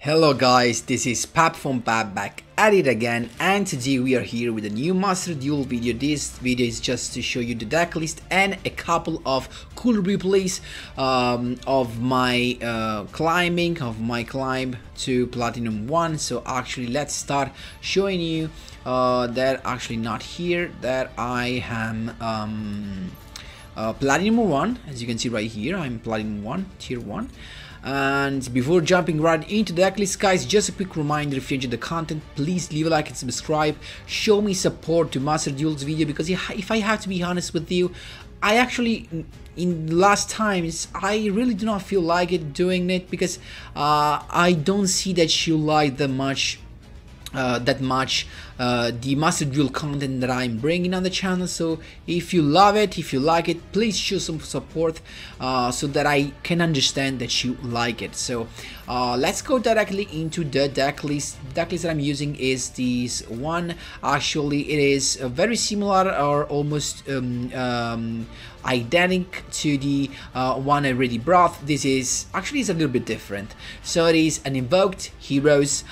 Hello guys, this is Pap from Pap back at it again, and today we are here with a new Master Duel video. This video is just to show you the deck list and a couple of cool replays of my climb to Platinum 1. So actually let's start showing you that actually not here, that I am Platinum 1. As you can see right here, I'm Platinum 1, tier 1. And before jumping right into the deck list, guys, just a quick reminder: if you enjoyed the content, please leave a like and subscribe. Show me support to Master Duel's video, because if I have to be honest with you, I actually, in the last times, I really do not feel like doing it, because I don't see that you like the Master Duel content that I'm bringing on the channel. So if you love it, if you like it, please show some support so that I can understand that you like it. So let's go directly into the deck list. The deck list that I'm using is this one. Actually, it is very similar, or almost identical to the one I already brought. This is actually a little bit different. So it is an invoked heroes.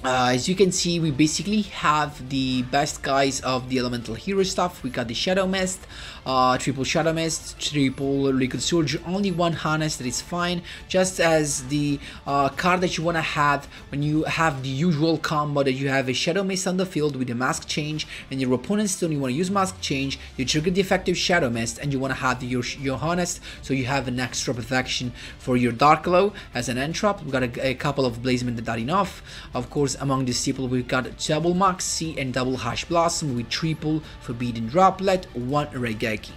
As you can see, we basically have the best guys of the elemental hero stuff. We got the Shadow Mist, triple Shadow Mist, triple Liquid Soldier, only one harness, that is fine. Just as the card that you want to have when you have the usual combo, that you have a Shadow Mist on the field with a Mask Change, and your opponent's turn you want to use Mask Change, you trigger the effective Shadow Mist, and you want to have your harness, so you have an extra protection for your Dark Glow as an entrap. We got a couple of Blazement that are enough. Of course, among these people, we've got double Moxie and double Hash Blossom with triple Forbidden Droplet, one Regeki.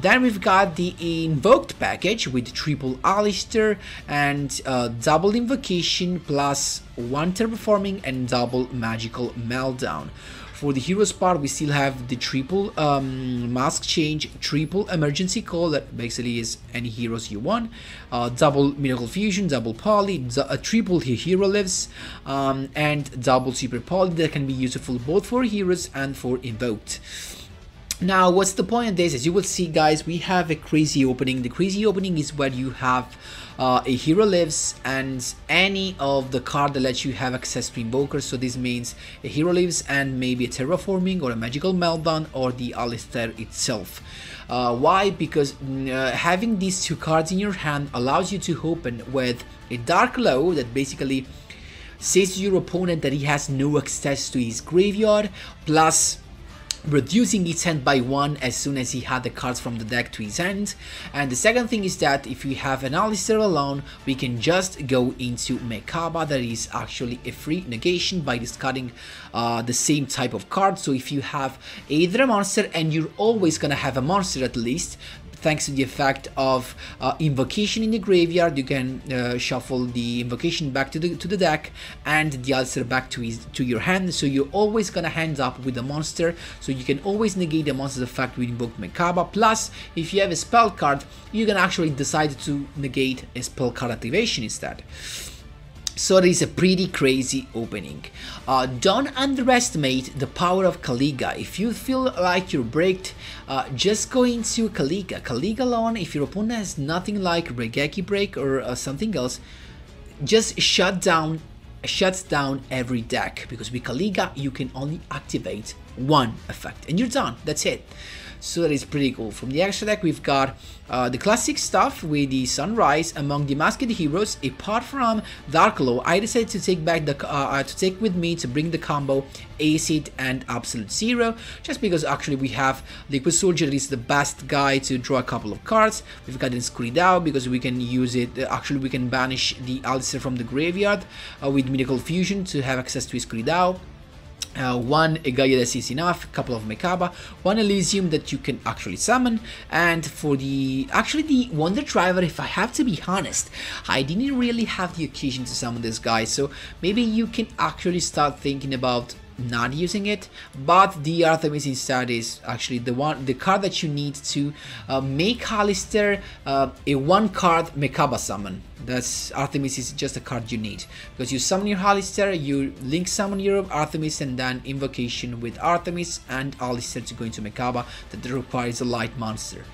Then we've got the invoked package with triple Alistair and double Invocation plus one Terraforming and double Magical Meltdown. For the heroes part, we still have the triple Mask Change, triple Emergency Call, that basically is any heroes you want, double Miracle Fusion, double Poly, triple Hero Lives, and double Super Poly that can be useful both for heroes and for invoked. Now, what's the point of this? As you will see, guys, we have a crazy opening. The crazy opening is where you have a hero lives and any of the card that lets you have access to invokers. So this means a hero lives and maybe a terraforming or a magical meltdown or the Alistair itself. Why? Because having these two cards in your hand allows you to open with a Dark Glow that basically says to your opponent that he has no access to his graveyard, plus reducing its hand by 1 as soon as he had the cards from the deck to his hand. And the second thing is that if we have an Alistair alone, we can just go into Mekaba. That is actually a free negation by discarding the same type of card. So if you have either a monster, and you're always gonna have a monster at least, thanks to the effect of invocation in the graveyard, you can shuffle the invocation back to the deck and the Alistair back to your hand. So you're always gonna hand up with a monster, so you can always negate the monster's effect with invoked Mekaba. Plus, if you have a spell card, you can actually decide to negate a spell card activation instead. So it is a pretty crazy opening. Don't underestimate the power of Kaliga. If you feel like you're bricked, just go into Kaliga. Kaliga alone, if your opponent has nothing like Regeki Break or something else, just shuts down every deck, because with Kaliga you can only activate one effect and you're done. That's it. So that is pretty cool. From the extra deck, we've got the classic stuff with the Sunrise among the masked heroes. Apart from Dark Glow, I decided to take back the with me to bring the combo Acid and Absolute Zero, just because actually we have Liquid Soldier that is the best guy to draw a couple of cards. We've got Inscridao because we can use it. Actually, we can banish the Alistair from the graveyard with Miracle Fusion to have access to Inscridao. One Gaiadas is enough, a couple of Mekaba, one Elysium that you can actually summon, and for the Wonder Driver, if I have to be honest, I didn't really have the occasion to summon this guy, so maybe you can actually start thinking about not using it. But the Artemis instead is actually the card that you need to make Alistair a one card Mekaba summon. That's Artemis is just a card you need, because you summon your Alistair, you link summon your Artemis, and then invocation with Artemis and Alistair to go into Mekaba that requires a light monster.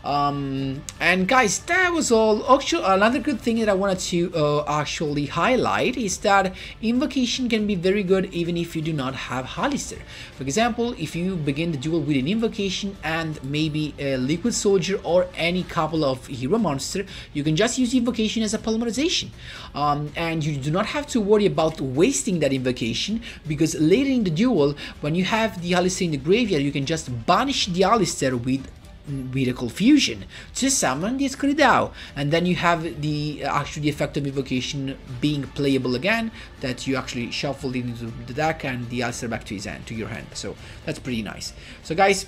And guys, that was all. Actually, another good thing that I wanted to actually highlight is that invocation can be very good even if you do not have Alistair. For example, if you begin the duel with an invocation and maybe a liquid soldier or any couple of hero monster, you can just use invocation as a polymerization, and you do not have to worry about wasting that invocation, because later in the duel, when you have the Alistair in the graveyard, you can just banish the Alistair with Miracle Fusion to summon the Escuridao, and then you have the actually effect of invocation being playable again, that you actually shuffle it into the deck and the Alistair back to his hand, to your hand. So that's pretty nice. So guys,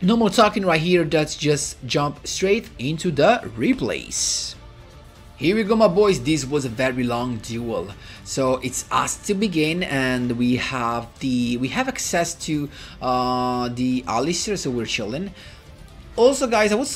no more talking right here, let's just jump straight into the replays. Here we go, my boys. This was a very long duel, so it's us to begin, and we have access to the Alistair, so we're chilling. Also, guys, I was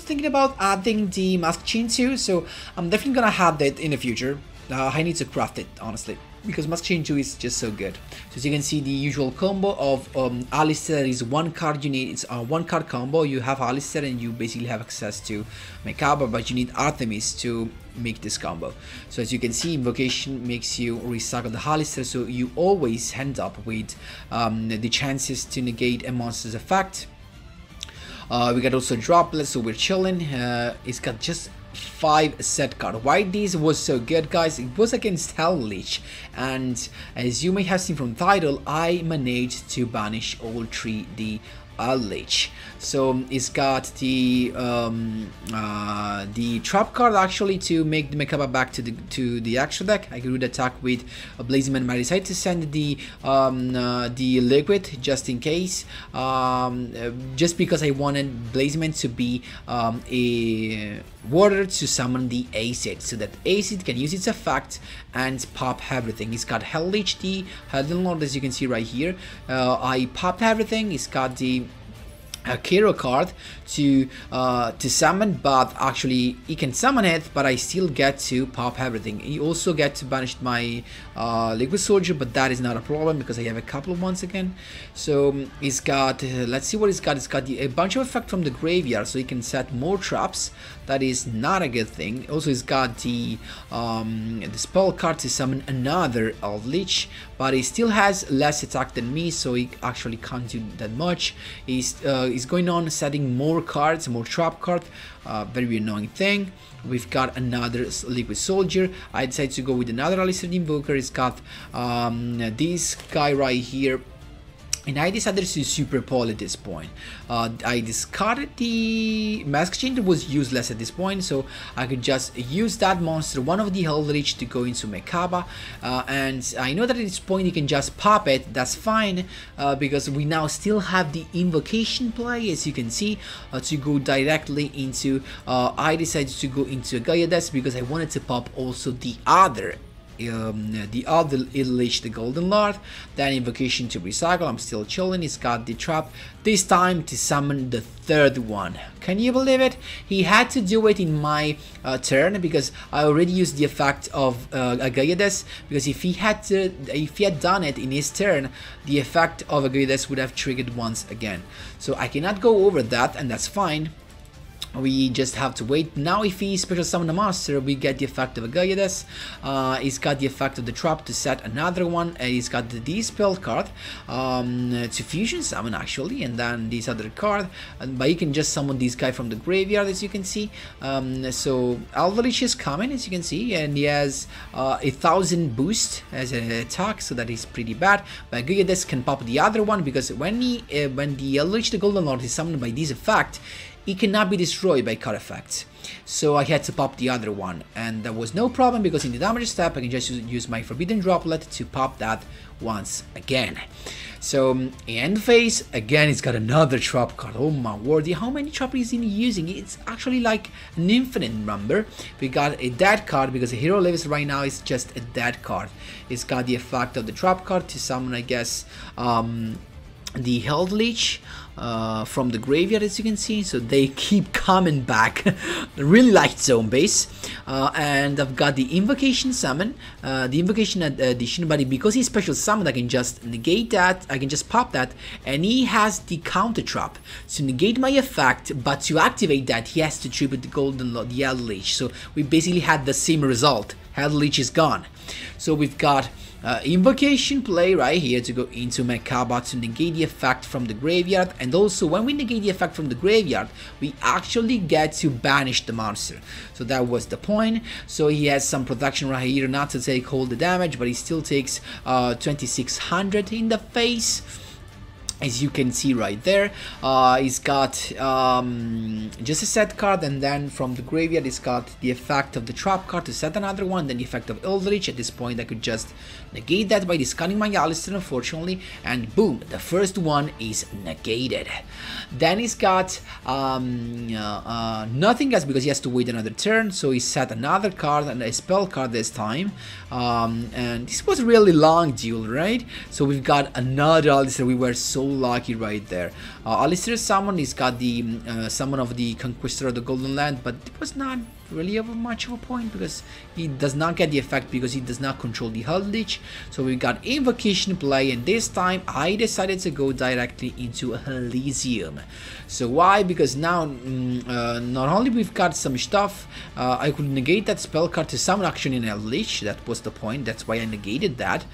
thinking about adding the Mask Chain too, so I'm definitely gonna have that in the future. I need to craft it, honestly, because Mask Chain 2 is just so good. So as you can see, the usual combo of Alistair is one card. You need, it's a one card combo. You have Alistair and you basically have access to Mekaba, but you need Artemis to make this combo. So as you can see, invocation makes you recycle the Alistair, so you always end up with the chances to negate a monster's effect. We got also Droplet, so we're chilling. It's got just 5 set card. Why this was so good, guys? It was against ELDLICH, and as you may have seen from the title, I managed to banish all 3 the ELDLICH. So it's got the trap card actually to make the Mekaba back to the actual deck. I could attack with a Blazeman. I decided to send the liquid just in case, just because I wanted Blazeman to be a water to summon the acid, so that acid can use its effect and pop everything. It's got ELDLICH, the Elden Lord, as you can see right here. I popped everything. It's got the Kero card to summon, but actually he can summon it, but I still get to pop everything. You also get to banish my liquid soldier, but that is not a problem because I have a couple of ones again. So he's got let's see what he's got. It's got a bunch of effect from the graveyard, so he can set more traps. That is not a good thing. Also, he's got the spell card to summon another ELDLICH, but he still has less attack than me, so he actually can't do that much. He's going on setting more cards, more trap card. Very annoying thing. We've got another liquid soldier. I decided to go with another Alistair Invoker. It's got this guy right here, and I decided to super pole at this point. I discarded the Mask Chain that was useless at this point, so I could just use that monster, one of the ELDLICH, to go into Mekaba. And I know that at this point you can just pop it, that's fine, because we now still have the invocation play, as you can see, to go directly into, I decided to go into Gaiades because I wanted to pop also the other ELDLICH, the Golden Lord. Then invocation to recycle. I'm still chilling. He's got the trap, this time to summon the third one. Can you believe it? He had to do it in my turn, because I already used the effect of Gaiades, because if he had done it in his turn, the effect of Gaiades would have triggered once again. So I cannot go over that, and that's fine. We just have to wait. Now if he special summon a monster, we get the effect of a Gaiades. He's got the effect of the trap to set another one, and he's got the spell card to fusion summon actually, and then this other card, but you can just summon this guy from the graveyard, as you can see. So ELDLICH is coming, as you can see, and he has 1000 boost as an attack, so that is pretty bad. But Gaiades can pop the other one, because when the ELDLICH, the Golden Lord, is summoned by this effect, it cannot be destroyed by card effects. So I had to pop the other one, and there was no problem, because in the damage step I can just use my Forbidden Droplet to pop that once again. So end phase, again it's got another trap card. Oh my word, how many trap is he using? It's actually like an infinite number. We got a dead card, because the hero lives right now is just a dead card. It's got the effect of the trap card to summon, I guess, the ELDLICH from the graveyard, as you can see, so they keep coming back. Really like zone base. And I've got the invocation summon, the invocation addition, but because he's special summoned, I can just negate that, I can just pop that, and he has the counter trap to negate my effect, but to activate that he has to tribute the golden lord, the ELDLICH. So we basically had the same result. ELDLICH is gone. So we've got invocation play right here to go into Mekaba to negate the effect from the graveyard, and also when we negate the effect from the graveyard we actually get to banish the monster. So that was the point. So he has some protection right here not to take all the damage, but he still takes 2600 in the face, as you can see right there. He's got just a set card, and then from the graveyard he's got the effect of the trap card to set another one, then the effect of ELDLICH. At this point I could just negate that by discarding my Alistair, unfortunately, and boom, the first one is negated. Then he's got nothing else because he has to wait another turn, so he set another card and a spell card this time. And this was really long duel, right? So we've got another Alistair. We were so lucky right there. Alistair summon, he's got the summon of the Conquistor of the Golden Land, but it was not really of much of a point because he does not get the effect because he does not control the ELDLICH. So we got invocation play, and this time I decided to go directly into Elysium. So why? Because now not only we've got some stuff, I could negate that spell card to summon action in ELDLICH. That was the point, that's why I negated that.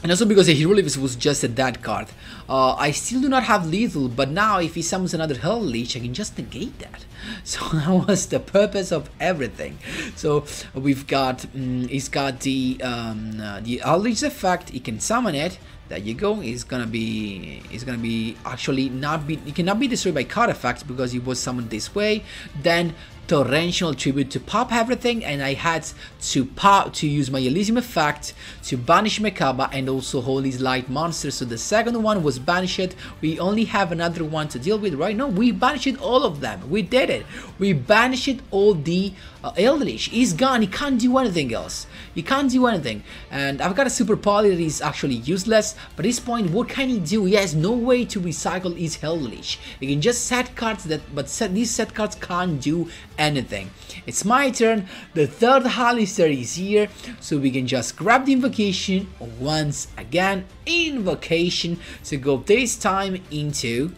And also because the Hieroglyphs was just a dead card. I still do not have lethal, but now if he summons another ELDLICH, I can just negate that. So that was the purpose of everything. So we've got, he's got the ELDLICH effect, he can summon it. There you go. He's gonna be actually not be, he cannot be destroyed by card effects because he was summoned this way. Then torrential tribute to pop everything, and I had to use my Elysium effect to banish Mekaba and also Holy's Light monster. So the second one was banished. We only have another one to deal with right now. We banished all of them. We did it. We banished all the ELDLICH. He's gone. He can't do anything else. He can't do anything. And I've got a super poly that is actually useless. But at this point, what can he do? He has no way to recycle his ELDLICH. He can just set cards these set cards can't do anything. It's my turn. The third Alistair is here, so we can just grab the invocation once again. Invocation to go this time into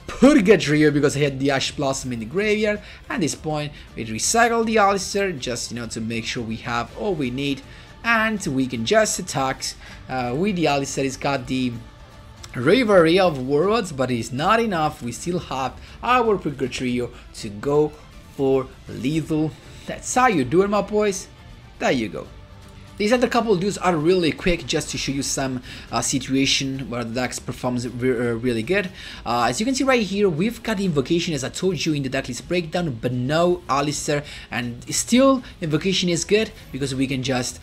Purgatory because I had the Ash Blossom in the graveyard. At this point, we recycle the Alistair just to make sure we have all we need, and we can just attack with the Alistair. He's got the Reverie of Worlds, but it's not enough. We still have our Purgatory to go for lethal. That's how you do it, my boys. There you go. These other couple of dudes are really quick just to show you some situation where the deck performs really good. As you can see right here, we've got Invocation as I told you in the deck list breakdown, but no Alistair, and still Invocation is good because we can just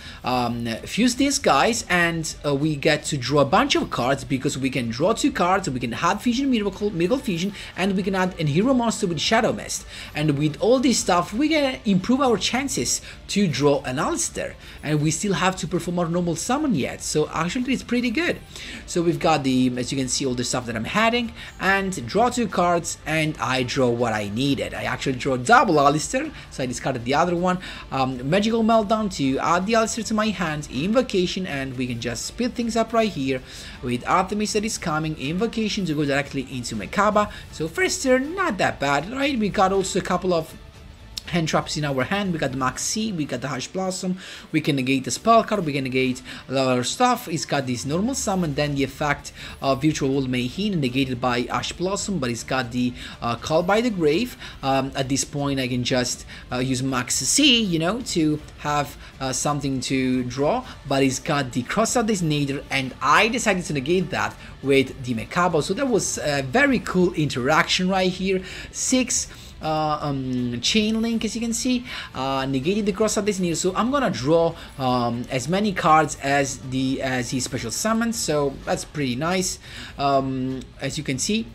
fuse these guys and we get to draw a bunch of cards because we can draw 2 cards, we can add Fusion Miracle Fusion, and we can add a hero monster with Shadow Mist. And with all this stuff, we can improve our chances to draw an Alistair, and we still have to perform our normal summon yet, so actually it's pretty good. So we've got the, as you can see, all the stuff that I'm adding, and draw 2 cards, and I draw what I needed. I actually draw double Alistair, so I discarded the other one. Magical Meltdown to add the Alistair to my hand, Invocation, and we can just speed things up right here with Artemis that is coming, Invocation to go directly into Mekaba. So first turn, not that bad, right? We got also a couple of hand traps in our hand. We got the Max C, we got the Hush Blossom, we can negate the spell card, we can negate a lot of other stuff. It's got this normal summon, then the effect of Virtual World Mayhem negated by Ash Blossom, but it's got the Call by the Grave. At this point I can just use Max C, to have something to draw, but it's got the Crossout Designator, and I decided to negate that with the Mekaba. So that was a very cool interaction right here. 6 chain link, as you can see, negated the Crossout Designator. So I'm gonna draw as many cards as he special summons, so that's pretty nice. As you can see,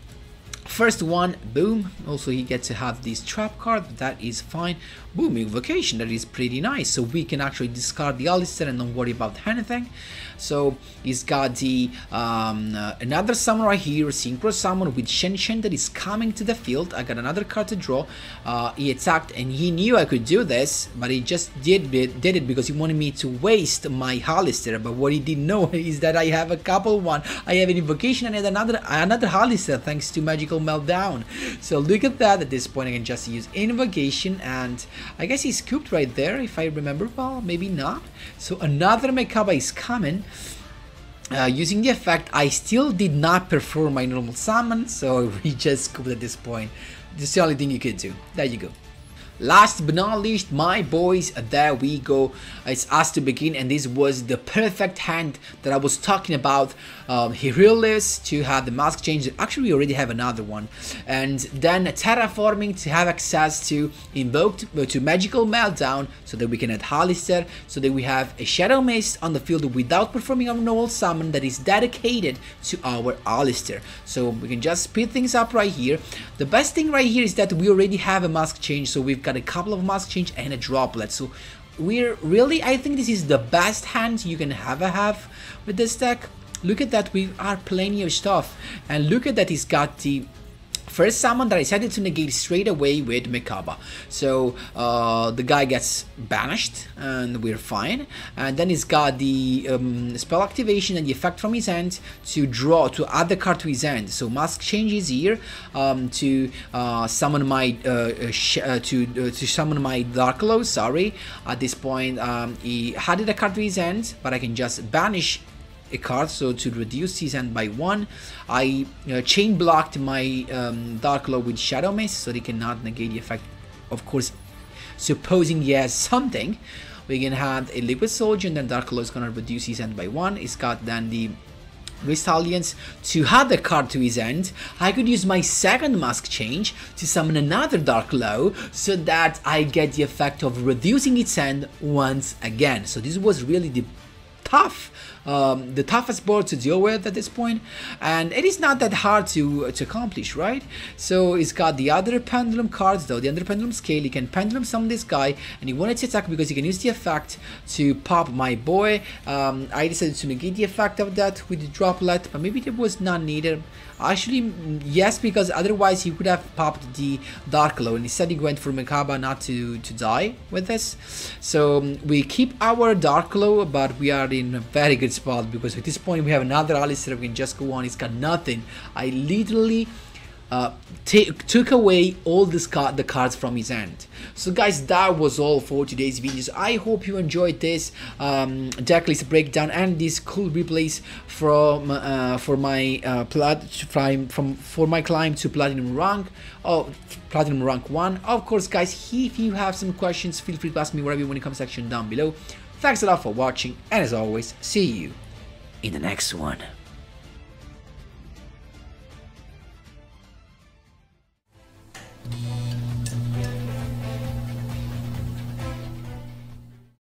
First one, boom. Also, he gets to have this trap card. That is fine. Boom, invocation. That is pretty nice. So we can actually discard the Alistair and don't worry about anything. So he's got the another summon right here, synchro summon with Shen Shen that is coming to the field. I got another card to draw. He attacked and he knew I could do this, but he just did it because he wanted me to waste my Alistair. But what he didn't know is that I have a couple one. I have an invocation and another Alistair thanks to Magical Meltdown. So look at that. At this point I can just use invocation, and I guess he's scooped right there if I remember well, maybe not. So another Mekaba is coming. Using the effect, I still did not perform my normal summon, so we just scooped at this point. That's the only thing you could do. There you go. Last but not least, my boys, there we go. It's us to begin, and this was the perfect hand that I was talking about. He realized to have the mask change. Actually, we already have another one, and then terraforming to have access to invoked to Magical Meltdown, so that we can add Alistair, so that we have a Shadow Mist on the field without performing a normal summon that is dedicated to our Alistair. So we can just speed things up right here. The best thing right here is that we already have a mask change, so we've got a couple of mask change and a droplet. So we're really, I think this is the best hand you can have with this deck. Look at that, we are plenty of stuff, and look at that, he's got the first summon that I decided to negate straight away with Mekaba. So the guy gets banished and we're fine. And then he's got the spell activation and the effect from his hand to draw, to add the card to his hand. So mask changes here to summon my to summon my Darklow. Sorry, at this point he added a card to his hand, but I can just banish a card, so to reduce his hand by 1. I chain blocked my Darklow with Shadow Mist, so they cannot negate the effect. Of course, supposing he has something, we can have a Liquid Soldier, and then Darklow is gonna reduce his hand by 1. He's got then the Wrist Alliance to add the card to his hand. I could use my second mask change to summon another Darklow, so that I get the effect of reducing its hand once again. So this was really the toughest board to deal with at this point, and it is not that hard to accomplish, right? So it's got the other pendulum cards though, the other pendulum scale. He can pendulum summon this guy, and he wanted to attack because he can use the effect to pop my boy. I decided to negate the effect of that with the droplet, but maybe it was not needed. Actually, yes, because otherwise he would have popped the Darklow, and instead he went for Mekaba not to die with this. So we keep our Darklow, but we are in a very good spot because at this point we have another Alistair. We can just go on. He's got nothing. I literally took away all the cards from his hand. So guys, that was all for today's videos. I hope you enjoyed this deck list breakdown and these cool replays from for my climb to platinum rank. Platinum rank 1. Of course guys, if you have some questions, feel free to ask me wherever in the comment section down below. Thanks a lot for watching, and as always, see you in the next one.